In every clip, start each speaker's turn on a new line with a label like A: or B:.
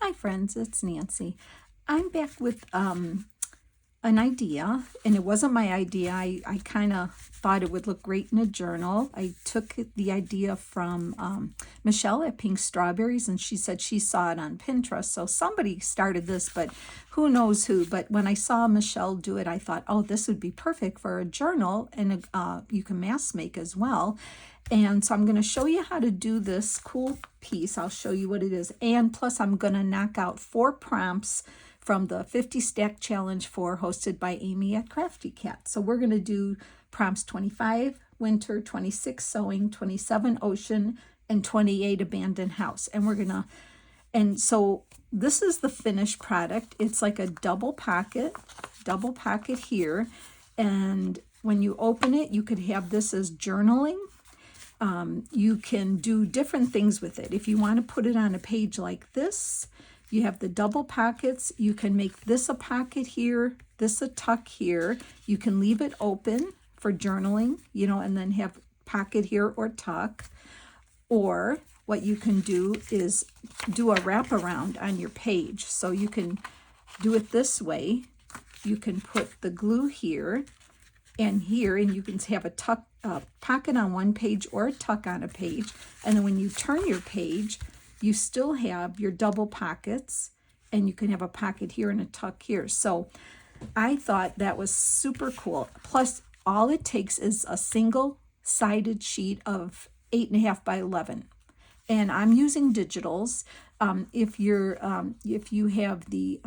A: Hi friends, it's Nancy. I'm back with an idea, and it wasn't my idea. I kind of thought it would look great in a journal. I took the idea from Michelle at Pink Strawberries, and she said she saw it on Pinterest. So somebody started this, but who knows who. But when I saw Michelle do it, I thought, oh, this would be perfect for a journal, and you can mass make as well. And so I'm going to show you how to do this cool piece. I'll show you what it is. And plus I'm going to knock out 4 prompts from the 50 Stack Challenge 4 hosted by Amy at Crafty Cat. So we're going to do prompts 25, winter, 26, sewing, 27, ocean, and 28, abandoned house. And we're going to, and so this is the finished product. It's like a double pocket here. And when you open it, you could have this as journaling. You can do different things with it. If you want to put it on a page like this, you have the double pockets. You can make this a pocket here, this a tuck here. You can leave it open for journaling, and then have pocket here or tuck. Or what you can do is do a wraparound on your page. So you can do it this way. You can put the glue here and here, and you can have a tuck pocket on one page or a tuck on a page. And then when you turn your page, you still have your double pockets, and you can have a pocket here and a tuck here. So I thought that was super cool. Plus, all it takes is a single-sided sheet of 8.5 by 11. And I'm using digitals. If you have the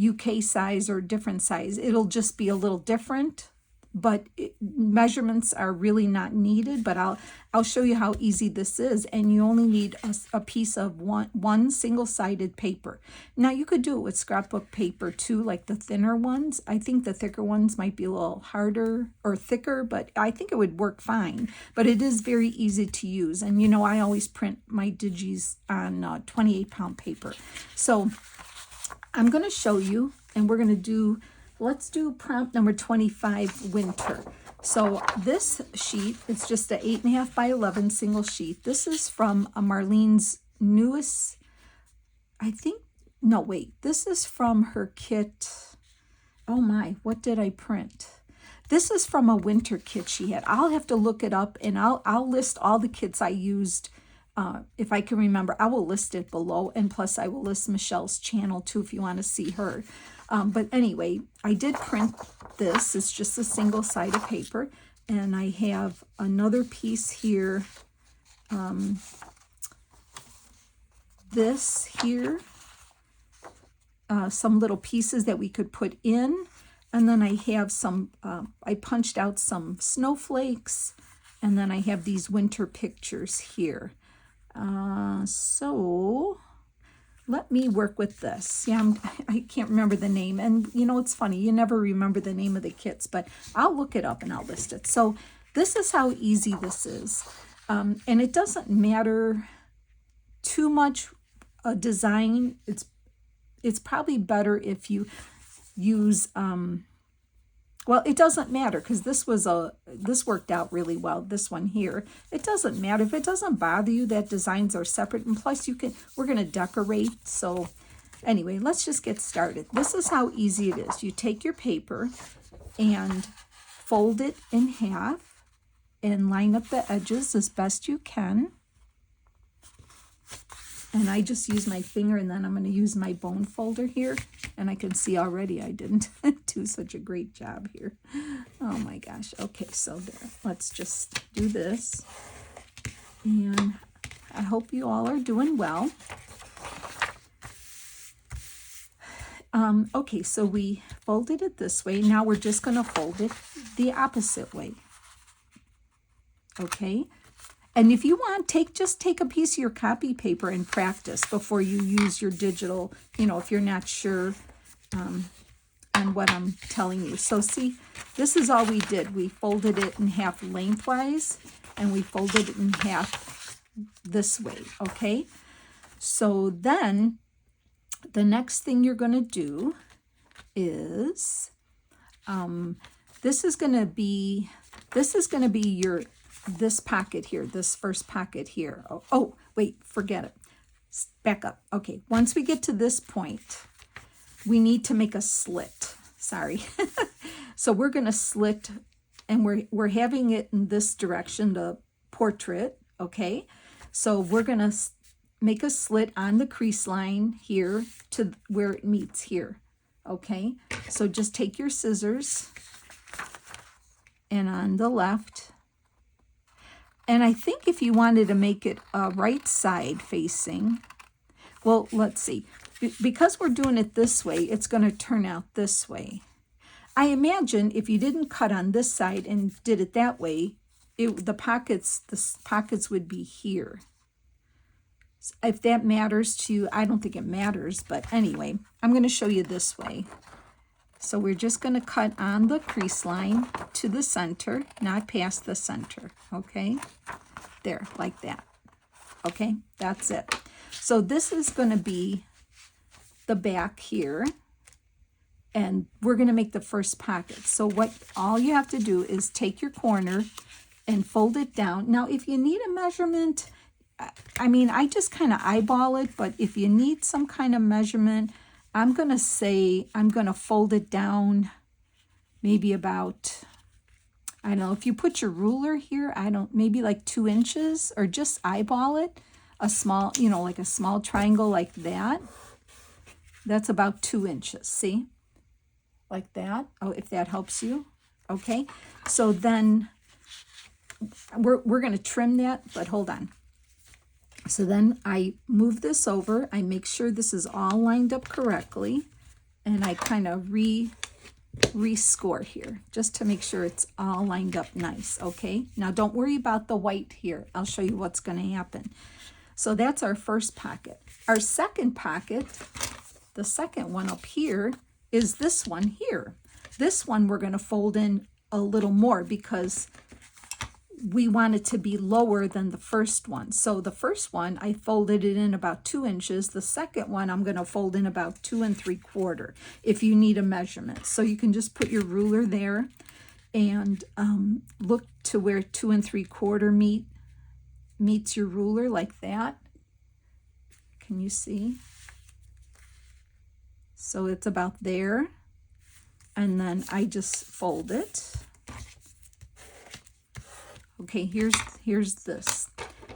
A: UK size or different size, it'll just be a little different, but measurements are really not needed. But I'll show you how easy this is, and you only need a piece of one single-sided paper. Now you could do it with scrapbook paper too, like the thinner ones. I think the thicker ones might be a little harder or thicker, but I think it would work fine. But it is very easy to use, and I always print my digis on 28-pound paper. So I'm going to show you, and we're going to let's do prompt number 25, winter. So this sheet, it's just a 8.5 by 11 single sheet. This is from Marlene's newest, this is from her kit. Oh my, what did I print? This is from a winter kit she had. I'll have to look it up, and I'll list all the kits I used. If I can remember, I will list it below, and plus I will list Michelle's channel too if you want to see her. But anyway, I did print this. It's just a single-sided paper, and I have another piece here. This here, some little pieces that we could put in, and then I have some, I punched out some snowflakes, and then I have these winter pictures here. So let me work with this. Yeah, I can't remember the name. And it's funny, you never remember the name of the kits, but I'll look it up and I'll list it. So this is how easy this is. And it doesn't matter too much design. It's probably better if you use, well, it doesn't matter because this worked out really well, this one here. It doesn't matter. If it doesn't bother you that designs are separate, and plus we're going to decorate. So anyway, let's just get started. This is how easy it is. You take your paper and fold it in half and line up the edges as best you can. And I just use my finger, and then I'm going to use my bone folder here. And I can see already I didn't do such a great job here. Oh my gosh. Okay, so there. Let's just do this. And I hope you all are doing well. Okay, so we folded it this way. Now we're just going to fold it the opposite way. Okay. And if you want, just take a piece of your copy paper and practice before you use your digital, if you're not sure on what I'm telling you. So see, this is all we did. We folded it in half lengthwise, and we folded it in half this way, okay? So then the next thing you're going to do is, this is going to be this pocket here, this first pocket here. Oh, wait, forget it. Back up. Okay, once we get to this point, we need to make a slit. Sorry. So we're going to slit, and we're having it in this direction, the portrait, okay? So we're going to make a slit on the crease line here to where it meets here, okay? So just take your scissors, and on the left, and I think if you wanted to make it right side facing, well, let's see. Because we're doing it this way, it's going to turn out this way. I imagine if you didn't cut on this side and did it that way, the pockets would be here. If that matters to you, I don't think it matters, but anyway, I'm going to show you this way. So we're just going to cut on the crease line to the center, not past the center, okay? There, like that. Okay, that's it. So this is going to be the back here, and we're going to make the first pocket. So all you have to do is take your corner and fold it down. Now, if you need a measurement, I mean, I just kind of eyeball it, but if you need some kind of measurement, I'm going to say I'm going to fold it down maybe about, I don't know, if you put your ruler here, maybe like 2 inches, or just eyeball it, a small, like a small triangle like that. That's about 2 inches, see? Like that. Oh, if that helps you. Okay, so then we're going to trim that, but hold on. So then I move this over. I make sure this is all lined up correctly, and I kind of rescore here just to make sure it's all lined up nice. Okay, now don't worry about the white here. I'll show you what's going to happen. So that's our first pocket. Our second pocket, the second one up here, is this one here. This one we're going to fold in a little more because we want it to be lower than the first one. So the first one, I folded it in about 2 inches. The second one, I'm going to fold in about 2 3/4 if you need a measurement. So you can just put your ruler there and look to where 2 3/4 meets your ruler, like that. Can you see? So it's about there, and then I just fold it. Okay, here's this.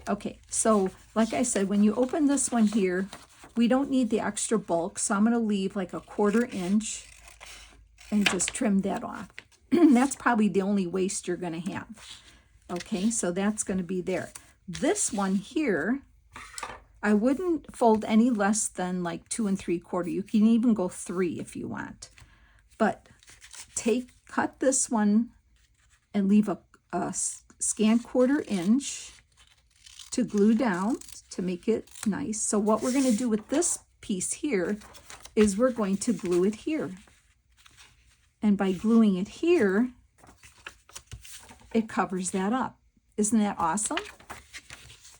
A: Okay, so like I said, when you open this one here, we don't need the extra bulk, so I'm going to leave like a 1/4 inch and just trim that off. That's probably the only waste you're going to have. Okay, so that's going to be there. This one here, I wouldn't fold any less than like 2 3/4. You can even go 3 if you want. But cut this one and leave a scant 1/4 inch to glue down to make it nice. So what we're going to do with this piece here is we're going to glue it here. And by gluing it here, it covers that up. Isn't that awesome?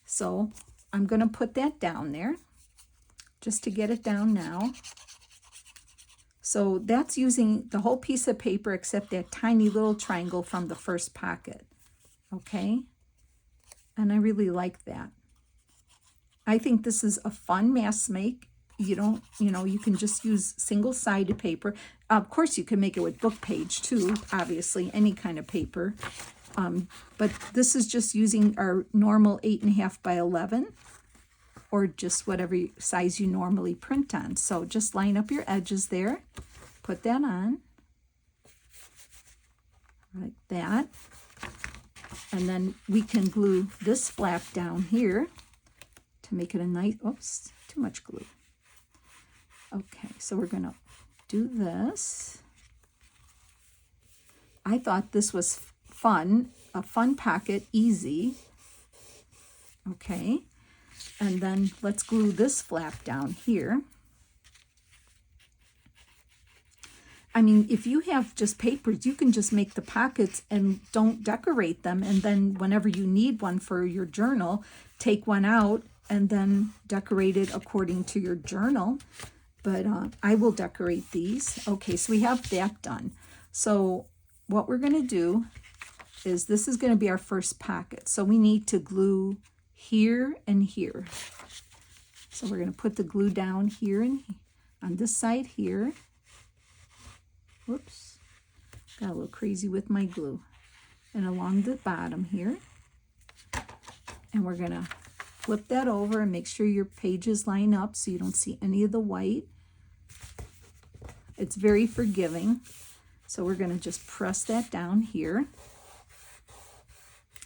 A: So I'm going to put that down there just to get it down now. So that's using the whole piece of paper except that tiny little triangle from the first pocket. Okay? And I really like that. I think this is a fun mask make. You can just use single-sided paper. Of course, you can make it with book page too, obviously, any kind of paper. But this is just using our normal 8.5 by 11, or just whatever size you normally print on. So just line up your edges there, put that on, like that. And then we can glue this flap down here to make it a nice, oops, too much glue. Okay, so we're going to do this. I thought this was fun, a fun pocket, easy. Okay, and then let's glue this flap down here. I mean, if you have just papers, you can just make the pockets and don't decorate them. And then whenever you need one for your journal, take one out and then decorate it according to your journal. But I will decorate these. Okay, so we have that done. So what we're going to do is this is going to be our first pocket. So we need to glue here and here. So we're going to put the glue down here and on this side here. Whoops, got a little crazy with my glue. And along the bottom here. And we're going to flip that over and make sure your pages line up so you don't see any of the white. It's very forgiving. So we're going to just press that down here.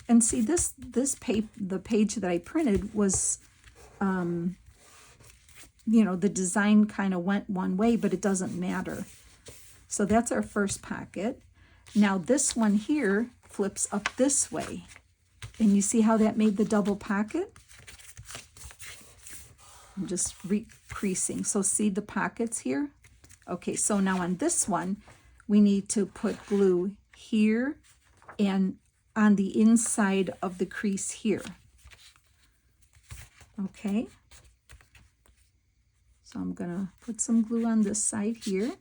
A: And see, the page that I printed was, you know, the design kind of went one way, but it doesn't matter. So that's our first pocket. Now this one here flips up this way. And you see how that made the double pocket? I'm just recreasing. So see the pockets here? Okay, so now on this one, we need to put glue here and on the inside of the crease here. Okay. So I'm going to put some glue on this side here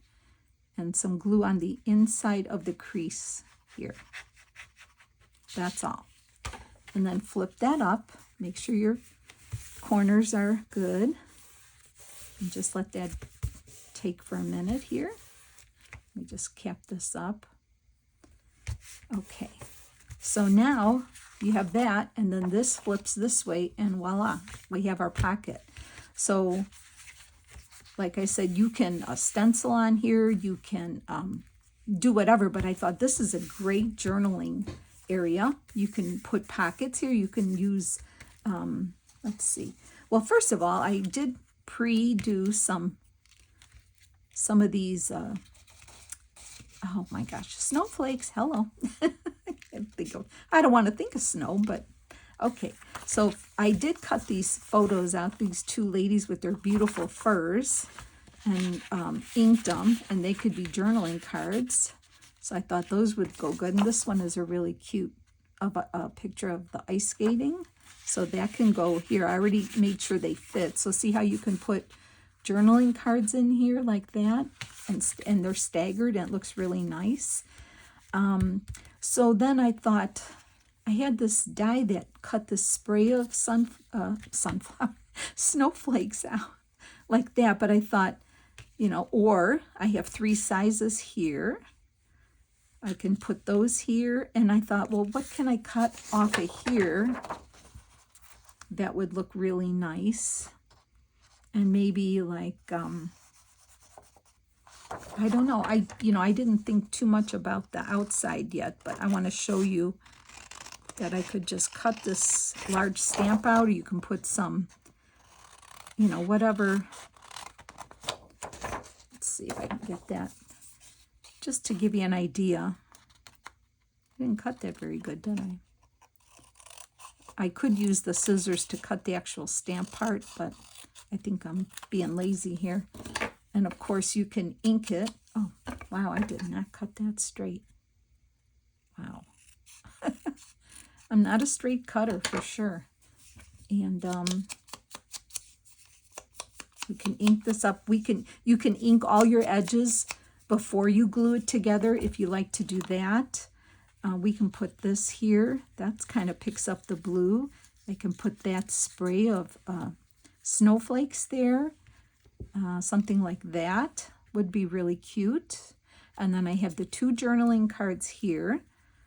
A: and some glue on the inside of the crease here. That's all. And then flip that up. Make sure your corners are good. And just let that take for a minute here. Let me just cap this up. Okay. So now you have that, and then this flips this way, and voila, we have our pocket. So like I said, you can stencil on here, you can do whatever, but I thought this is a great journaling area. You can put pockets here, you can use, let's see. Well, first of all, I did pre-do some of these, oh my gosh, snowflakes, hello. I don't want to think of snow, but okay. So I did cut these photos out, these two ladies with their beautiful furs, and inked them, and they could be journaling cards. So I thought those would go good. And this one is a really cute a picture of the ice skating. So that can go here. I already made sure they fit. So see how you can put journaling cards in here like that, and they're staggered, and it looks really nice. So then I thought, I had this die that cut the spray of sunflower snowflakes out like that, but I thought, you know, or I have 3 sizes here. I can put those here, and I thought, well, what can I cut off of here that would look really nice? And maybe like, I don't know. I didn't think too much about the outside yet, but I want to show you that I could just cut this large stamp out, or you can put some, you know, whatever. Let's see if I can get that. Just to give you an idea. I didn't cut that very good, did I? I could use the scissors to cut the actual stamp part, but I think I'm being lazy here. And of course you can ink it. Oh, wow, I did not cut that straight. Wow. I'm not a straight cutter for sure. And you can ink this up. You can ink all your edges before you glue it together if you like to do that. We can put this here. That kind of picks up the blue. I can put that spray of snowflakes there. Something like that would be really cute. And then I have the 2 journaling cards here.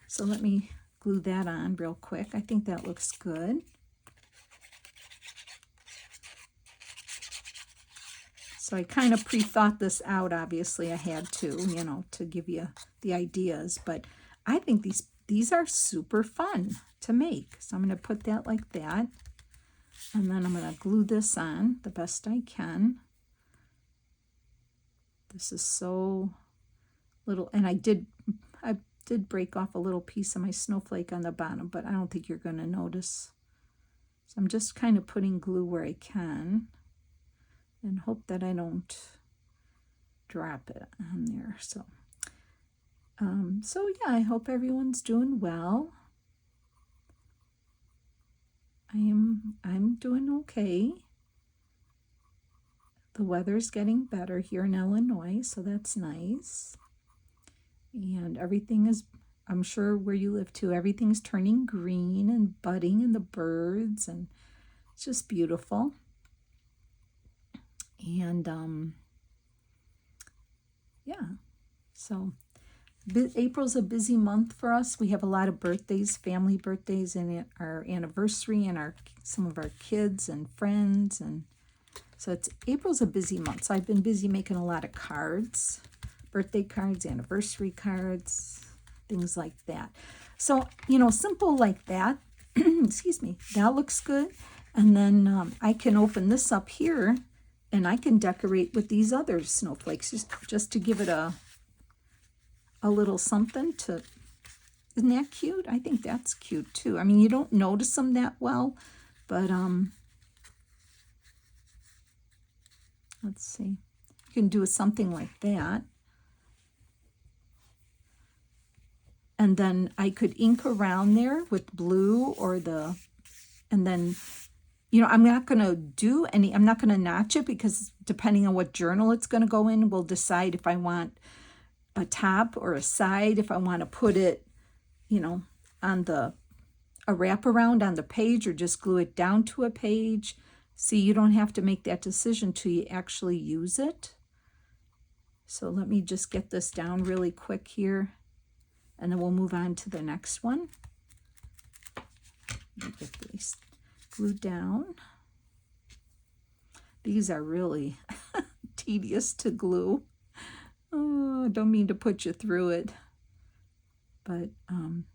A: So let me glue that on real quick. I think that looks good. So I kind of pre-thought this out. Obviously I had to, you know, to give you the ideas, but I think these are super fun to make. So I'm going to put that like that. And then I'm going to glue this on the best I can. This is so little, and I did break off a little piece of my snowflake on the bottom, but I don't think you're going to notice. So I'm just kind of putting glue where I can and hope that I don't drop it on there. So yeah, I hope everyone's doing well. I'm doing okay. The weather's getting better here in Illinois, so that's nice. And everything is, I'm sure where you live too, everything's turning green and budding, and the birds, and it's just beautiful. And yeah, so April's a busy month for us. We have a lot of birthdays, family birthdays, and our anniversary, and some of our kids and friends, and so April's a busy month. So I've been busy making a lot of cards, birthday cards, anniversary cards, things like that. So simple like that. Excuse me. That looks good, and then I can open this up here, and I can decorate with these other snowflakes just to give it a little something to. Isn't that cute? I think that's cute too. I mean, you don't notice them that well, but let's see. You can do something like that. And then I could ink around there with blue and then, I'm not going to I'm not going to notch it, because depending on what journal it's going to go in, we'll decide if I want a top or a side, if I want to put it, on a wraparound on the page, or just glue it down to a page. See, you don't have to make that decision till you actually use it. So let me just get this down really quick here, and then we'll move on to the next one. Let me get these glued down. These are really tedious to glue. Oh, don't mean to put you through it. But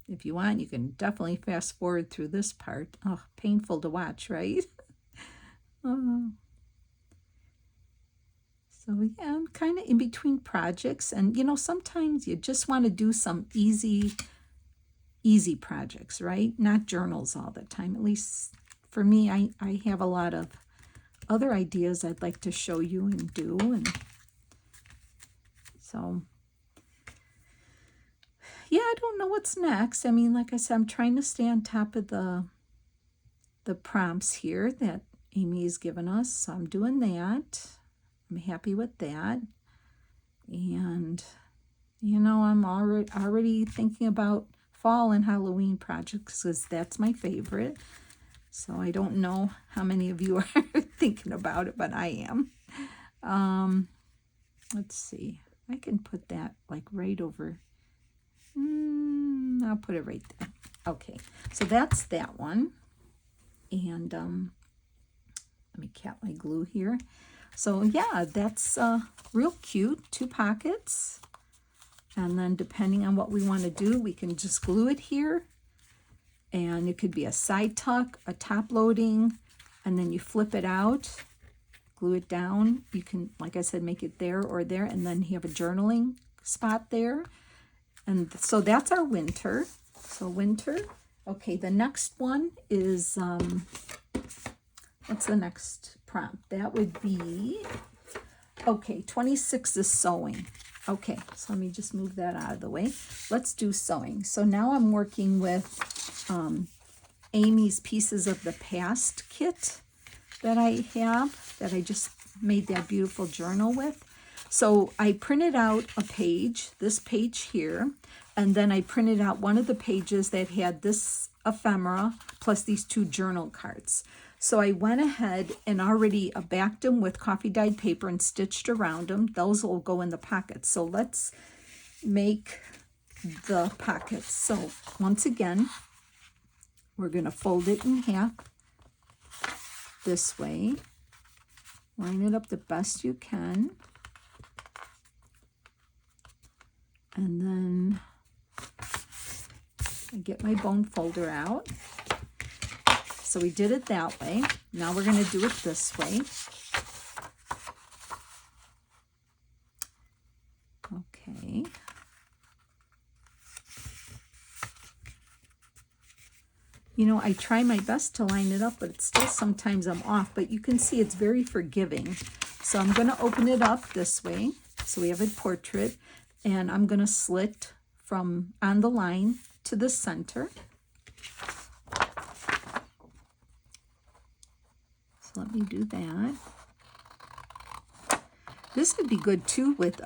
A: if you want, you can definitely fast forward through this part. Oh, painful to watch, right? So yeah, I'm kind of in between projects, and sometimes you just want to do some easy projects, right? Not journals all the time. At least for me, I have a lot of other ideas I'd like to show you and do, and so yeah, I don't know what's next. I mean, like I said, I'm trying to stay on top of the prompts here that Amy has given us, so I'm doing that. I'm happy with that. And I'm already thinking about fall and Halloween projects, because that's my favorite. So I don't know how many of you are thinking about it, but I am. Let's see. I can put that like right over. I'll put it right there. Okay, so that's that one. And let me cap my glue here. So yeah, that's real cute. 2 pockets. And then depending on what we want to do, we can just glue it here. And it could be a side tuck, a top loading, and then you flip it out, glue it down. You can, like I said, make it there or there, and then you have a journaling spot there. And so that's our winter. So winter. Okay, the next one is, what's the next prompt? That would be, okay, 26 is sewing. Okay, so let me just move that out of the way. Let's do sewing. So now I'm working with Amy's Pieces of the Past kit that I have, that I just made that beautiful journal with. So I printed out a page, this page here, and then I printed out one of the pages that had this ephemera plus these 2 journal cards. So I went ahead and already backed them with coffee dyed paper and stitched around them. Those will go in the pockets. So let's make the pockets. So once again, we're going to fold it in half this way. Line it up the best you can. And then I get my bone folder out. So we did it that way. Now we're going to do it this way. Okay. I try my best to line it up, but it's still sometimes I'm off, but you can see it's very forgiving. So I'm going to open it up this way. So we have a portrait, and I'm going to slit from on the line to the center. So let me do that. This would be good too with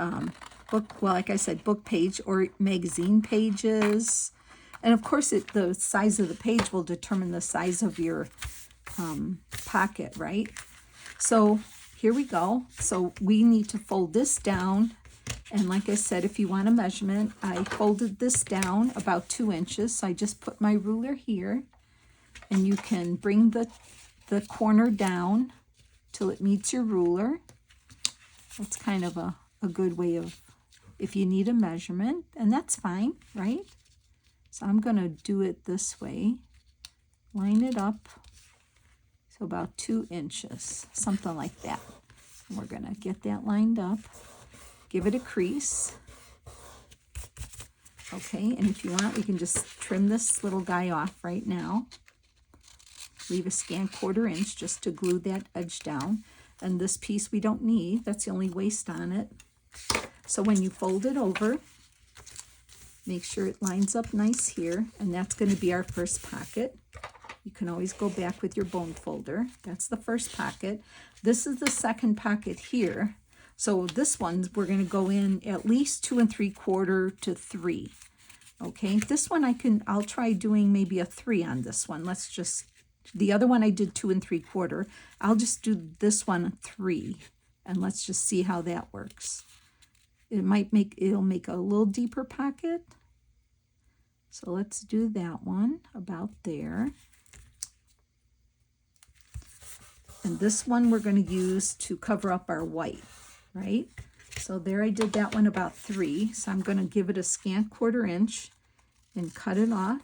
A: like I said, book page or magazine pages. And of course, the size of the page will determine the size of your pocket, right? So here we go. So we need to fold this down. And like I said, if you want a measurement, I folded this down about 2 inches. So I just put my ruler here, and you can bring the corner down till it meets your ruler. That's kind of a good way of, if you need a measurement, and that's fine, right? So I'm going to do it this way. Line it up. So about 2 inches, something like that. And we're going to get that lined up. Give it a crease. Okay, and if you want, we can just trim this little guy off right now. Leave a scant 1/4 inch just to glue that edge down. And this piece we don't need. That's the only waste on it. So when you fold it over, make sure it lines up nice here. And that's going to be our first pocket. You can always go back with your bone folder. That's the first pocket. This is the second pocket here. So this one, we're going to go in at least 2 3/4 to 3. Okay, this one I'll try doing maybe a 3 on this one. The other one I did 2 3/4. I'll just do this one 3, and let's just see how that works. It'll make a little deeper pocket. So let's do that one about there. And this one we're going to use to cover up our white, right? So there I did that one about 3. So I'm going to give it a scant 1/4 inch and cut it off.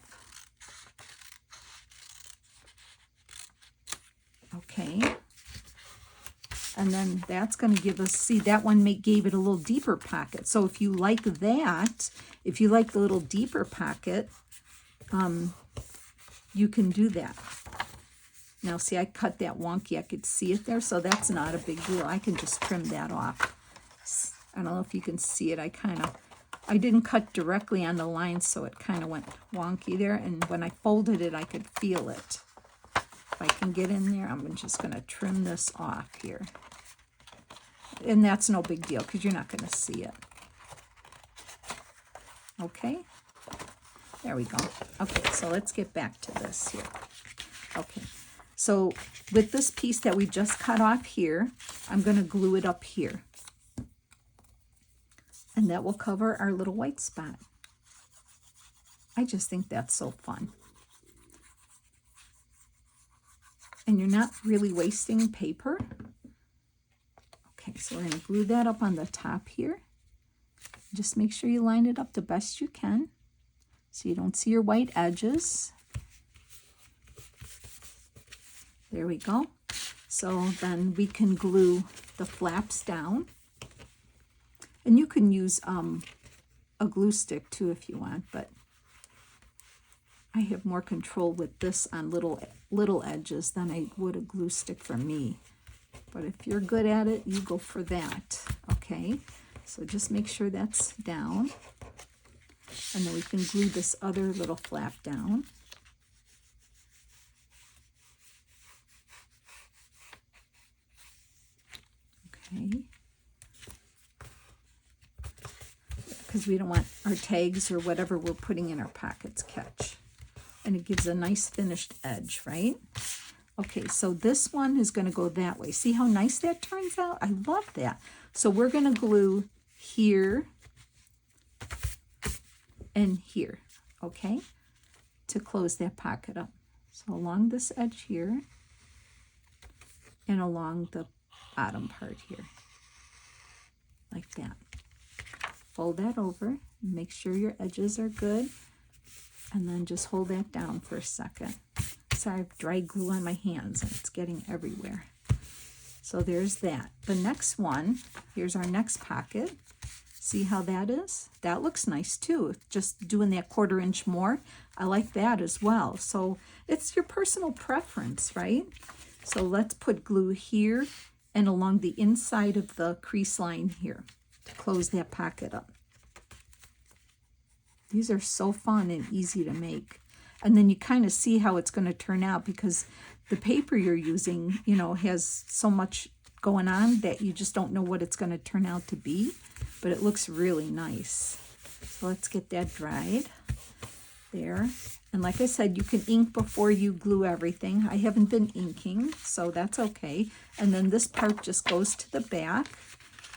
A: Okay. And then that's going to give us, see, that one gave it a little deeper pocket. So if you like that, if you like the little deeper pocket, you can do that. Now, see, I cut that wonky. I could see it there, so that's not a big deal. I can just trim that off. I don't know if you can see it. I didn't cut directly on the line, so it kind of went wonky there. And when I folded it, I could feel it. If I can get in there, I'm just going to trim this off here. And that's no big deal because you're not going to see it. Okay. There we go. Okay, so let's get back to this here. Okay. So with this piece that we just cut off here, I'm going to glue it up here. And that will cover our little white spot. I just think that's so fun. And you're not really wasting paper. Okay, so we're going to glue that up on the top here. Just make sure you line it up the best you can so you don't see your white edges. There we go. So then we can glue the flaps down. And you can use a glue stick too if you want, but I have more control with this on little edges than I would a glue stick for me. But if you're good at it, you go for that. Okay, so just make sure that's down. And then we can glue this other little flap down. Okay. Because we don't want our tags or whatever we're putting in our pockets catch. And it gives a nice finished edge, right? Okay, so this one is going to go that way. See how nice that turns out? I love that. So we're going to glue here and here, okay, to close that pocket up. So along this edge here and along the bottom part here, like that. Fold that over, make sure your edges are good, and then just hold that down for a second. Sorry, I have dry glue on my hands and it's getting everywhere. So there's that. The next one, here's our next pocket. See how that is? That looks nice too. Just doing that 1/4 inch more. I like that as well. So it's your personal preference, right? So let's put glue here and along the inside of the crease line here to close that pocket up. These are so fun and easy to make. And then you kind of see how it's going to turn out because the paper you're using, you know, has so much going on that you just don't know what it's going to turn out to be. But it looks really nice. So let's get that dried. there. And like I said, you can ink before you glue everything. I haven't been inking, so that's okay. And then this part just goes to the back,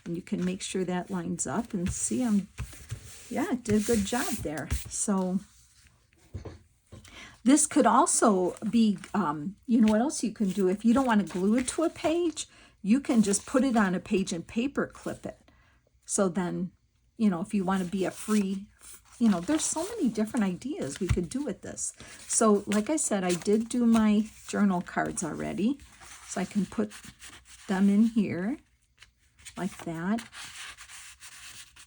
A: and you can make sure that lines up and see yeah, it did a good job there. So this could also be, you know what else you can do? If you don't want to glue it to a page, you can just put it on a page and paper clip it. So then, you know, if you want to be a free, you know, there's so many different ideas we could do with this. So like I said, I did do my journal cards already. So I can put them in here like that,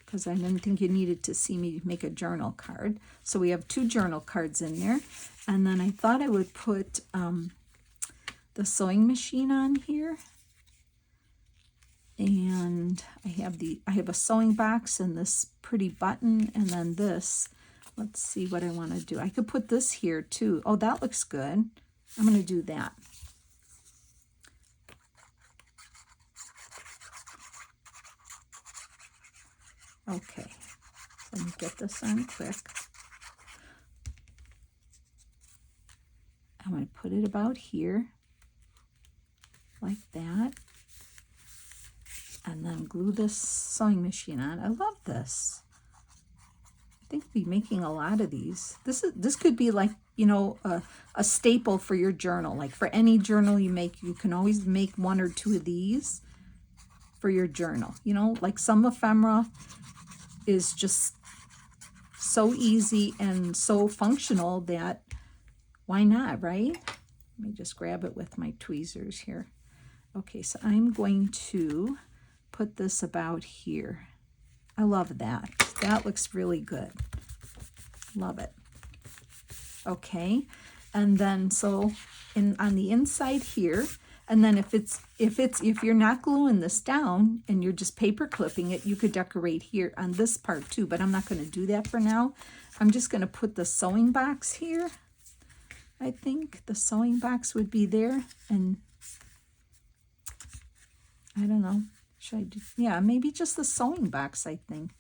A: because I didn't think you needed to see me make a journal card. So we have 2 journal cards in there. And then I thought I would put the sewing machine on here. And I have a sewing box and this pretty button, and then this. Let's see what I want to do. I could put this here too. Oh, that looks good. I'm going to do that. Okay, let me get this on quick. I'm going to put it about here, like that. And then glue this sewing machine on. I love this. I think we'll be making a lot of these. This could be like, you know, a staple for your journal. Like for any journal you make, you can always make 1 or 2 of these for your journal. You know, like some ephemera is just so easy and so functional that why not, right? Let me just grab it with my tweezers here. Okay, so I'm going to put this about here. I love that. That looks really good. Love it. Okay, and then so on the inside here, and then if you're not gluing this down and you're just paper clipping it, you could decorate here on this part too, but I'm not going to do that for now. I'm just going to put the sewing box here. I think the sewing box would be there, and I don't know. Should I do? Yeah, maybe just the sewing box, I think.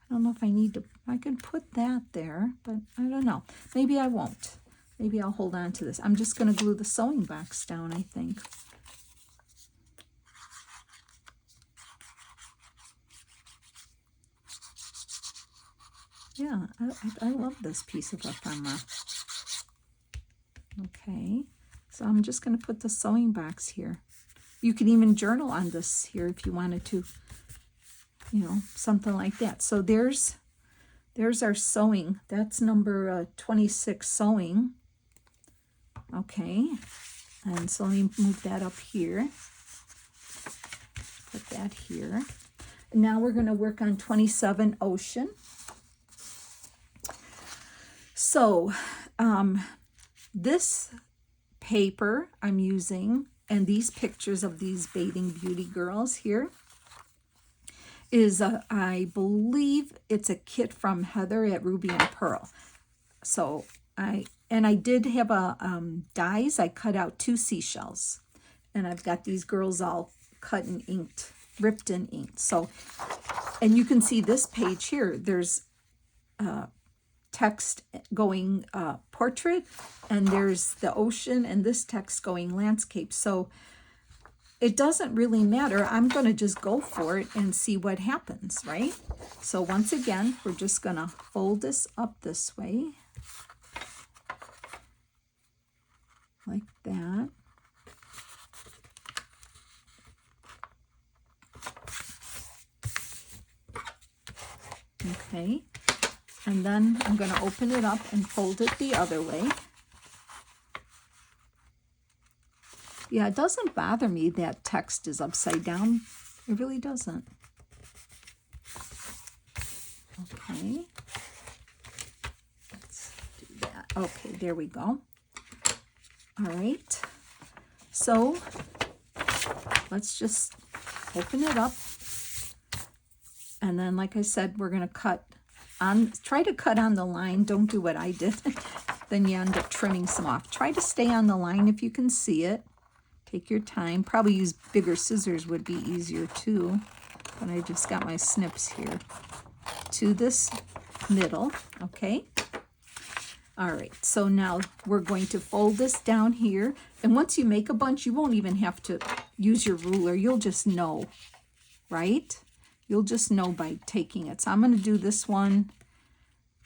A: I don't know if I need to. I could put that there, but I don't know. Maybe I won't. Maybe I'll hold on to this. I'm just going to glue the sewing box down, I think. Yeah, I love this piece of ephemera. Okay, so I'm just going to put the sewing box here. You could even journal on this here if you wanted to, you know, something like that. So there's our sewing. That's number 26 sewing. Okay, and so let me move that up here. Put that here. And now we're going to work on 27 ocean. So this paper I'm using, and these pictures of these bathing beauty girls here, is I believe it's a kit from Heather at Ruby and Pearl. So I did have a dies. I cut out 2 seashells, and I've got these girls all cut and inked, ripped and inked. So, and you can see this page here. There's text going portrait, and there's the ocean, and this text going landscape. So it doesn't really matter. I'm going to just go for it and see what happens, right? So once again, we're just going to fold this up this way, like that. Okay. And then I'm going to open it up and fold it the other way. Yeah, it doesn't bother me that text is upside down. It really doesn't. Okay. Let's do that. Okay, there we go. All right. So let's just open it up. And then, like I said, we're going to cut on, try to cut on the line. Don't do what I did. Then you end up trimming some off. Try to stay on the line if you can see it. Take your time. Probably use bigger scissors would be easier too. But I just got my snips here. To this middle, okay? All right, so now we're going to fold this down here. And once you make a bunch, you won't even have to use your ruler. You'll just know, right? You'll just know by taking it. So I'm going to do this one,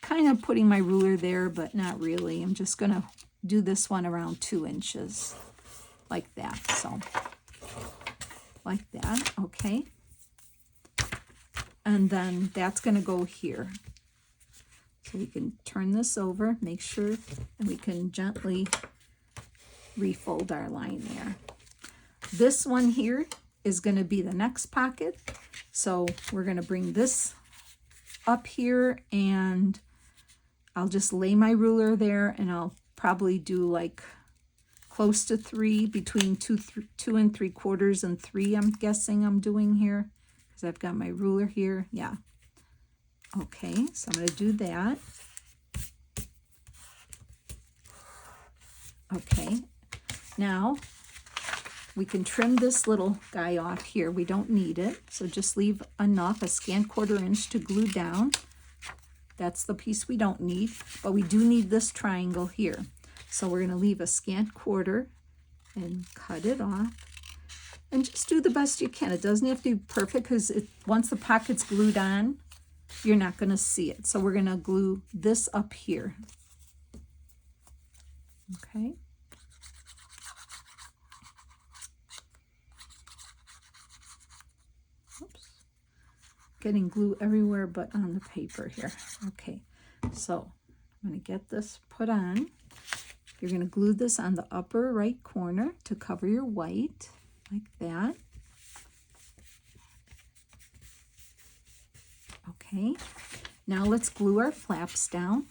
A: kind of putting my ruler there, but not really. I'm just going to do this one around 2 inches, like that. So, like that, okay. And then that's going to go here. So we can turn this over, make sure, and we can gently refold our line there. This one here is going to be the next pocket. So we're going to bring this up here, and I'll just lay my ruler there, and I'll probably do like close to 3, between 2 and 3/4 and 3, I'm guessing I'm doing here, because I've got my ruler here. Yeah. Okay, so I'm going to do that. Okay, now we can trim this little guy off here. We don't need it, so just leave enough, a scant 1/4 inch to glue down. That's the piece we don't need, but we do need this triangle here. So we're going to leave a scant 1/4 and cut it off. And just do the best you can. It doesn't have to be perfect, because once the pocket's glued on, you're not going to see it. So we're going to glue this up here. Okay. Oops. Getting glue everywhere but on the paper here. Okay. So I'm going to get this put on. You're going to glue this on the upper right corner to cover your white, like that. Okay, now let's glue our flaps down.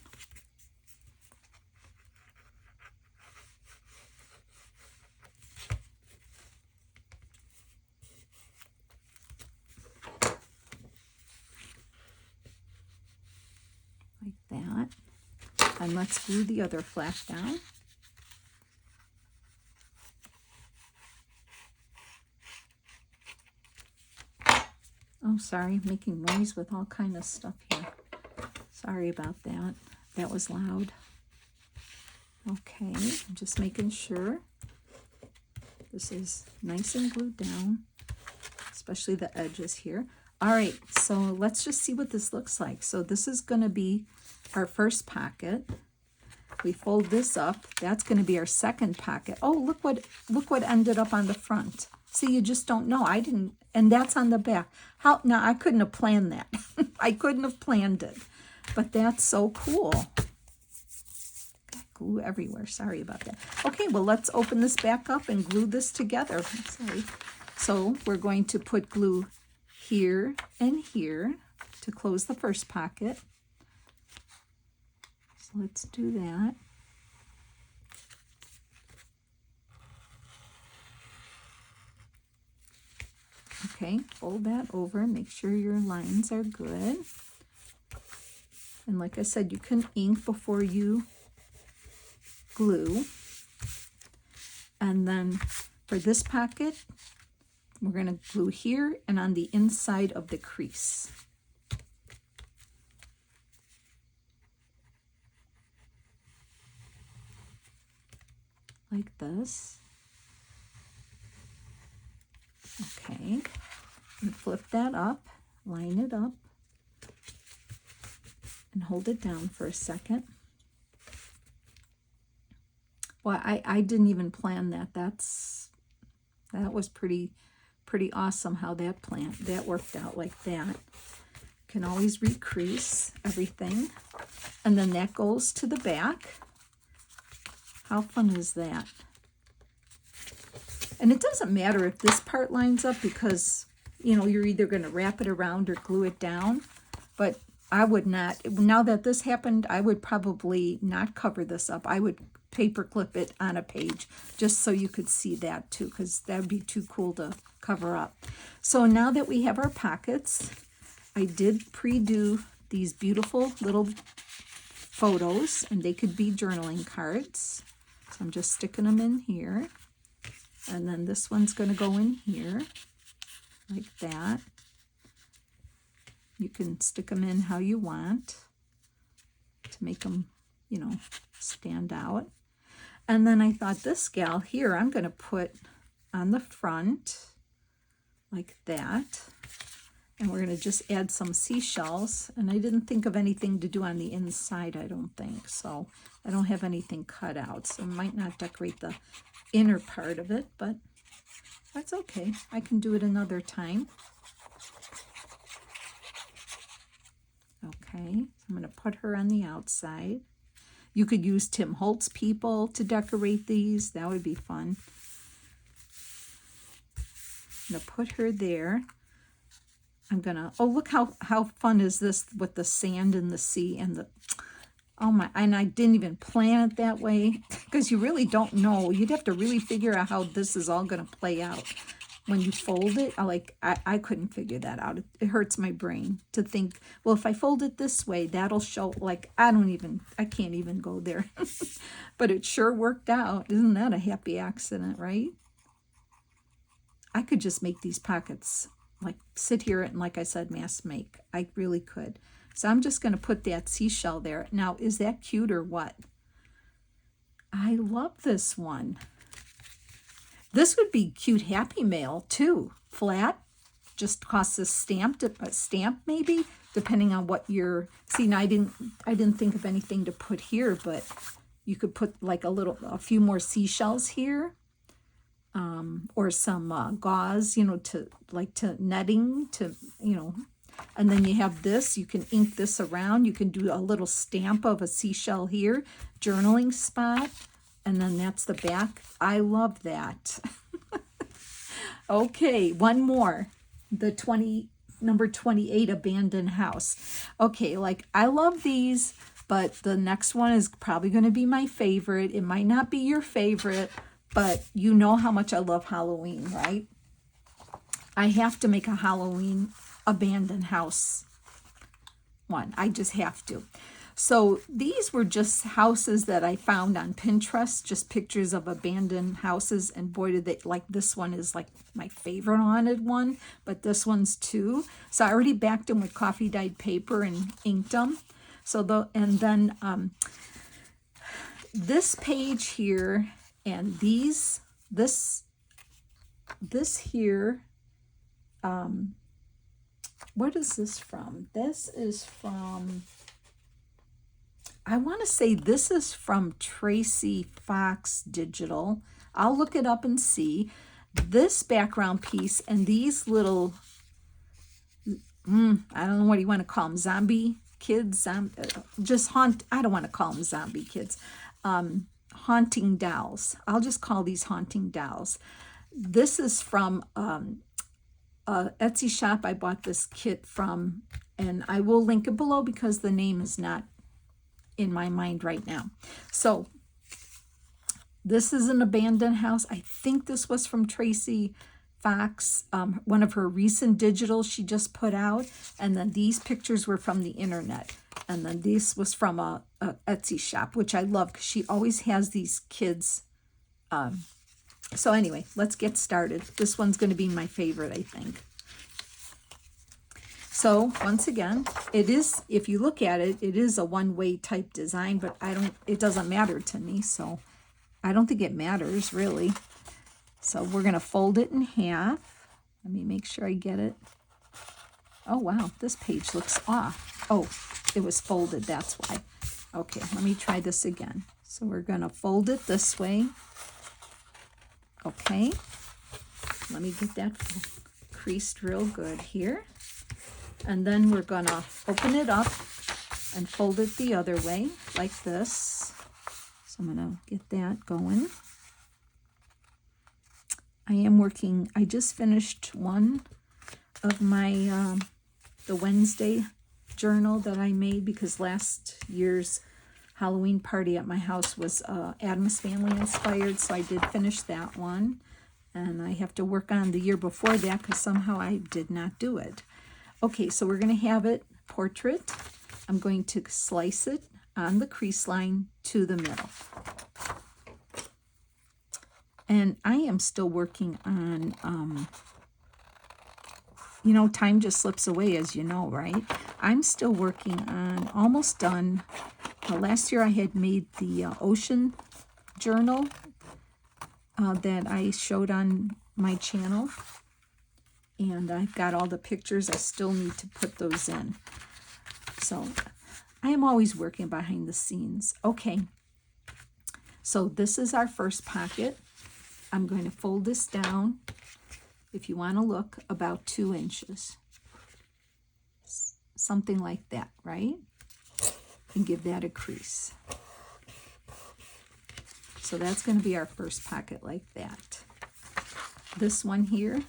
A: Like that. And let's glue the other flap down. Oh, sorry, making noise with all kind of stuff here. Sorry about that. That was loud. Okay, I'm just making sure this is nice and glued down, especially the edges here. All right, so let's just see what this looks like. So this is going to be our first pocket. We fold this up. That's going to be our second pocket. Oh, look what ended up on the front. See, you just don't know. I didn't, and that's on the back. How now? I couldn't have planned that. I couldn't have planned it, but that's so cool. Got glue everywhere. Sorry about that. Okay, well, let's open this back up and glue this together. Sorry. So we're going to put glue here and here to close the first pocket. So let's do that. Okay, fold that over, make sure your lines are good. And like I said, you can ink before you glue. And then for this pocket, we're going to glue here and on the inside of the crease. Like this. Okay, and flip that up, line it up, and hold it down for a second. Well, I didn't even plan that. That was pretty awesome how that worked out like that. Can always recrease everything. And then that goes to the back. How fun is that? And it doesn't matter if this part lines up, because, you know, you're either going to wrap it around or glue it down. But I would not, now that this happened, I would probably not cover this up. I would paper clip it on a page just so you could see that too, because that would be too cool to cover up. So now that we have our pockets, I did pre-do these beautiful little photos, and they could be journaling cards. So I'm just sticking them in here. And then this one's going to go in here, like that. You can stick them in how you want to make them you know, stand out. And then I thought this gal here, I'm going to put on the front like that. And we're going to just add some seashells. And I didn't think of anything to do on the inside, I don't think. So I don't have anything cut out. So I might not decorate the inner part of it, but that's okay. I can do it another time. Okay, I'm going to put her on the outside. You could use Tim Holtz people to decorate these. That would be fun. I'm going to put her there. I'm gonna, oh, look how fun is this with the sand and the sea and the, oh my, and I didn't even plan it that way because you really don't know. You'd have to really figure out how this is all gonna play out. When you fold it, I couldn't figure that out. It hurts my brain to think, well, if I fold it this way, that'll show, like, I can't even go there. But it sure worked out. Isn't that a happy accident, right? I could just make these pockets, like sit here and, like I said, mass make. I really could. So I'm just going to put that seashell there. Now, is that cute or what? I love this one. This would be cute Happy Mail too. Flat, just costs a stamp maybe, depending on what you're. See, now I didn't think of anything to put here, but you could put like a few more seashells here. Or some gauze, you know, to netting, to, you know, and then you have this, you can ink this around, you can do a little stamp of a seashell here, journaling spot, and then that's the back. I love that. Okay, one more, number 28, abandoned house. Okay, like I love these, but the next one is probably going to be my favorite. It might not be your favorite, but you know how much I love Halloween, right? I have to make a Halloween abandoned house one. I just have to. So these were just houses that I found on Pinterest, just pictures of abandoned houses. And boy, did they, like, this one is like my favorite haunted one, but this one's too. So I already backed them with coffee dyed paper and inked them. So this page here, and this here, what is this from? This is from, I want to say this is from Tracy Fox Digital. I'll look it up and see. This background piece and these little, I don't know what you want to call them, zombie kids, I don't want to call them zombie kids. Haunting dolls. I'll just call these haunting dolls. This is from Etsy shop I bought this kit from, and I will link it below because the name is not in my mind right now. So this is an abandoned house. I think this was from Tracy Fox, one of her recent digitals she just put out, and then these pictures were from the internet. And then this was from a Etsy shop, which I love because she always has these kids. So anyway, let's get started. This one's going to be my favorite, I think. So once again, it is, if you look at it, it is a one-way type design, but it doesn't matter to me. So I don't think it matters really. So we're going to fold it in half. Let me make sure I get it. Oh, wow, this page looks off. Oh, it was folded, that's why. Okay, let me try this again. So we're going to fold it this way. Okay, let me get that creased real good here. And then we're going to open it up and fold it the other way, like this. So I'm going to get that going. I just finished one of my, the Wednesday journal that I made because last year's Halloween party at my house was Addams Family inspired, so I did finish that one. And I have to work on the year before that because somehow I did not do it. Okay, so we're going to have it portrait. I'm going to slice it on the crease line to the middle. And I am still working on you know, time just slips away, as you know, right? I'm still working on, almost done. Last year I had made the ocean journal that I showed on my channel. And I've got all the pictures. I still need to put those in. So I am always working behind the scenes. Okay, so this is our first pocket. I'm going to fold this down, if you want to look, about 2 inches. Something like that, right? And give that a crease. So that's going to be our first pocket like that. This one here,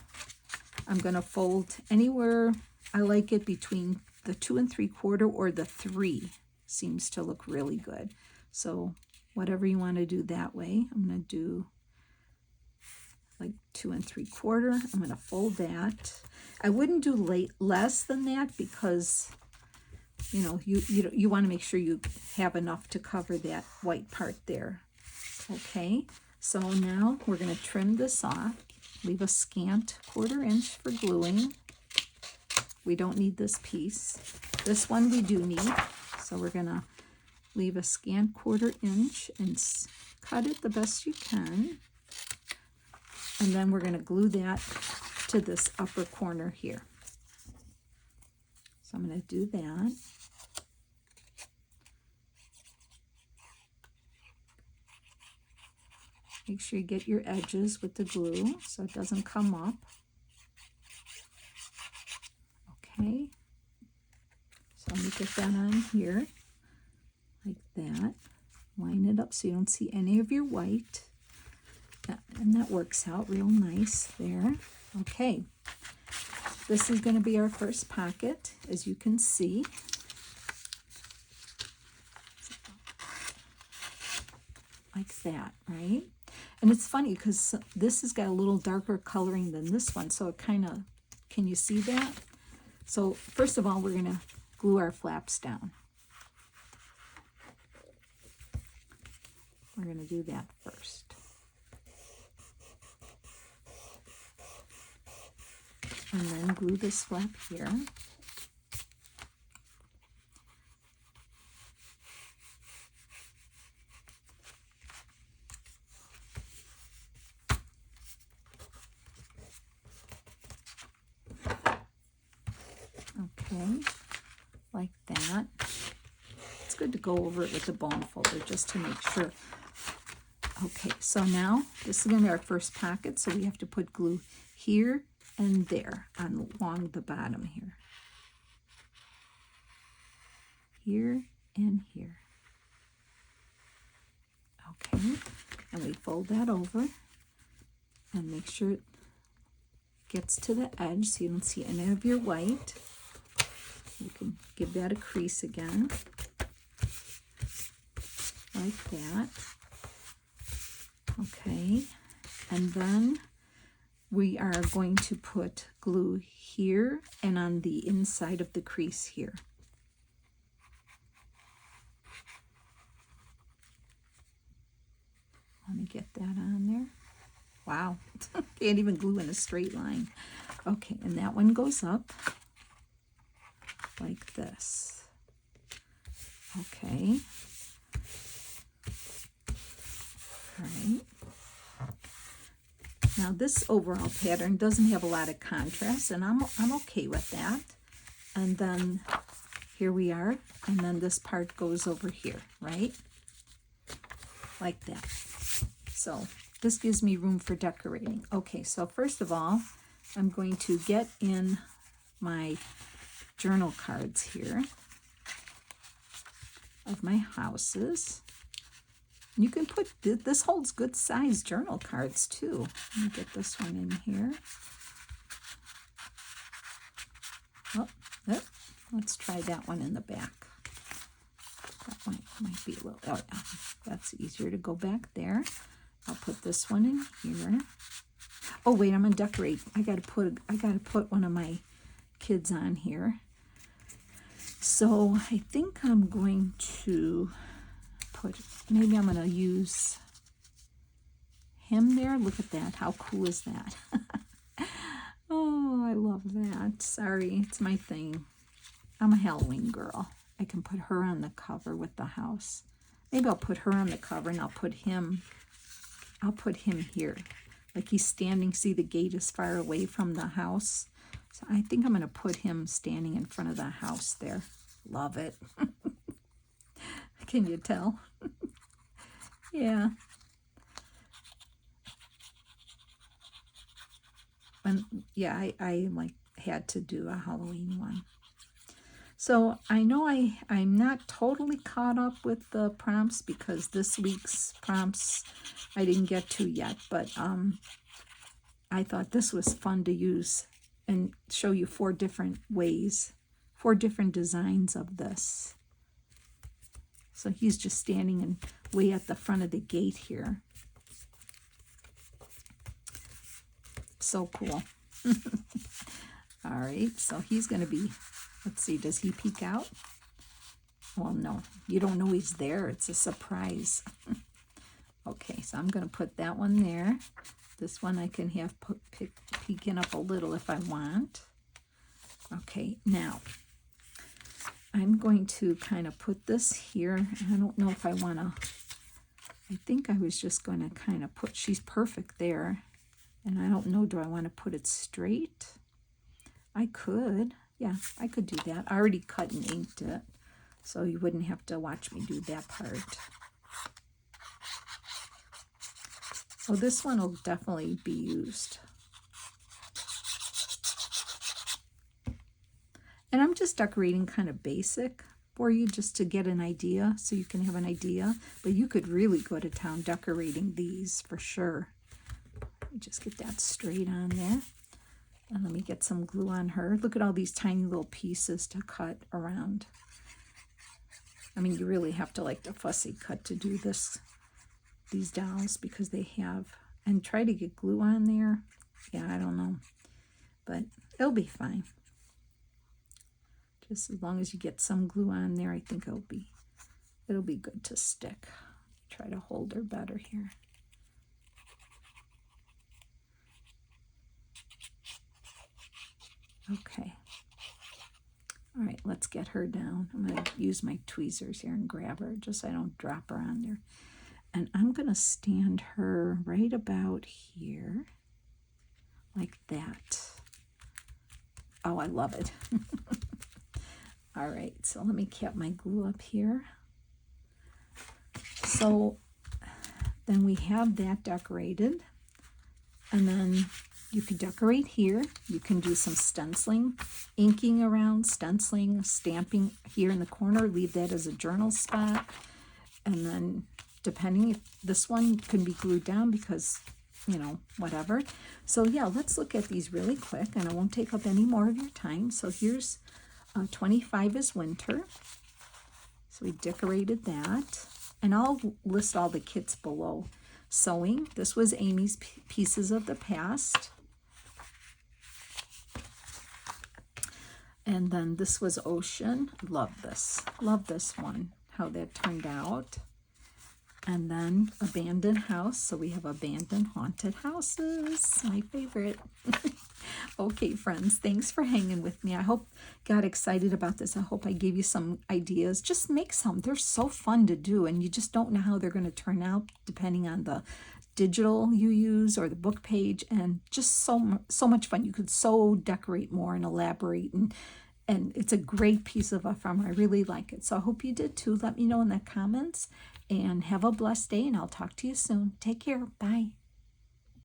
A: I'm going to fold anywhere I like it between the 2 3/4 or the 3. Seems to look really good. So whatever you want to do that way, I'm going to do like 2 3/4. I'm going to fold that. I wouldn't do less than that because, you know, you want to make sure you have enough to cover that white part there. Okay, so now we're going to trim this off. Leave a scant 1/4 inch for gluing. We don't need this piece. This one we do need, so we're going to leave a scant 1/4 inch and cut it the best you can. And then we're going to glue that to this upper corner here. So I'm going to do that. Make sure you get your edges with the glue so it doesn't come up. Okay, so let me get that on here, like that. Line it up so you don't see any of your white. And that works out real nice there. Okay, this is going to be our first pocket, as you can see. Like that, right? And it's funny because this has got a little darker coloring than this one, so it kind of, can you see that? So first of all, we're going to glue our flaps down. We're going to do that first. And then glue this flap here. Okay, like that. It's good to go over it with the bone folder just to make sure. Okay, so now this is going to be our first pocket, so we have to put glue here and there along the bottom here. Here and here. Okay, and we fold that over and make sure it gets to the edge so you don't see any of your white. You can give that a crease again, like that. Okay, and then we are going to put glue here and on the inside of the crease here. Let me get that on there. Wow, can't even glue in a straight line. Okay, and that one goes up like this. Okay. All right. Now this overall pattern doesn't have a lot of contrast, and I'm okay with that. And then here we are, and then this part goes over here, right? Like that. So this gives me room for decorating. Okay, so first of all, I'm going to get in my journal cards here of my houses. You can put, this holds good size journal cards too. Let me get this one in here. Oh, let's try that one in the back. That one might be a little, oh yeah, that's easier to go back there. I'll put this one in here. Oh wait, I'm gonna decorate. I gotta put one of my kids on here. So I think I'm going to put, maybe I'm gonna use him there. Look at that, how cool is that? Oh, I love that. Sorry, it's my thing. I'm a Halloween girl. I can put her on the cover with the house. Maybe I'll put her on the cover and I'll put him here. Like he's standing, see the gate is far away from the house. So I think I'm going to put him standing in front of the house there. Love it. Can you tell? Yeah. And yeah, I like had to do a Halloween one. So I know I'm not totally caught up with the prompts because this week's prompts I didn't get to yet, but I thought this was fun to use and show you 4 different ways, 4 different designs of this. So he's just standing and way at the front of the gate here. So cool. All right, so he's going to be, let's see, does he peek out? Well, no, you don't know he's there. It's a surprise. Okay, so I'm going to put that one there. This one I can have peeking up a little if I want. Okay, now I'm going to kind of put this here. I don't know if I want to, I think I was just going to kind of put, she's perfect there. And I don't know, do I want to put it straight? I could. Yeah, I could do that. I already cut and inked it, so you wouldn't have to watch me do that part. So this one will definitely be used. And I'm just decorating kind of basic for you just to get an idea, so you can have an idea. But you could really go to town decorating these for sure. Just get that straight on there. And let me get some glue on her. Look at all these tiny little pieces to cut around. I mean, you really have to like the fussy cut to do this, these dolls, because they have, and try to get glue on there. Yeah, I don't know, but it'll be fine. Just as long as you get some glue on there, I think it'll be good to stick. Try to hold her better here. Okay. All right, let's get her down. I'm going to use my tweezers here and grab her just so I don't drop her on there. And I'm going to stand her right about here, like that. Oh, I love it. All right, so let me cap my glue up here. So then we have that decorated. And then you could decorate here. You can do some stenciling, inking around, stenciling, stamping here in the corner. Leave that as a journal spot. And then depending if this one can be glued down because, you know, whatever. So yeah, let's look at these really quick and I won't take up any more of your time. So here's 25 is winter. So we decorated that. And I'll list all the kits below. Sewing, this was Amy's Pieces of the Past. And then this was Ocean. Love this one, how that turned out. And then Abandoned House. So we have abandoned haunted houses, my favorite. Okay, friends, thanks for hanging with me. I hope you got excited about this. I hope I gave you some ideas. Just make some. They're so fun to do, and you just don't know how they're going to turn out depending on the digital you use or the book page, and just so much fun. You could so decorate more and elaborate, and it's a great piece of ephemera. I really like it. So I hope you did too. Let me know in the comments, and have a blessed day, and I'll talk to you soon. Take care. Bye.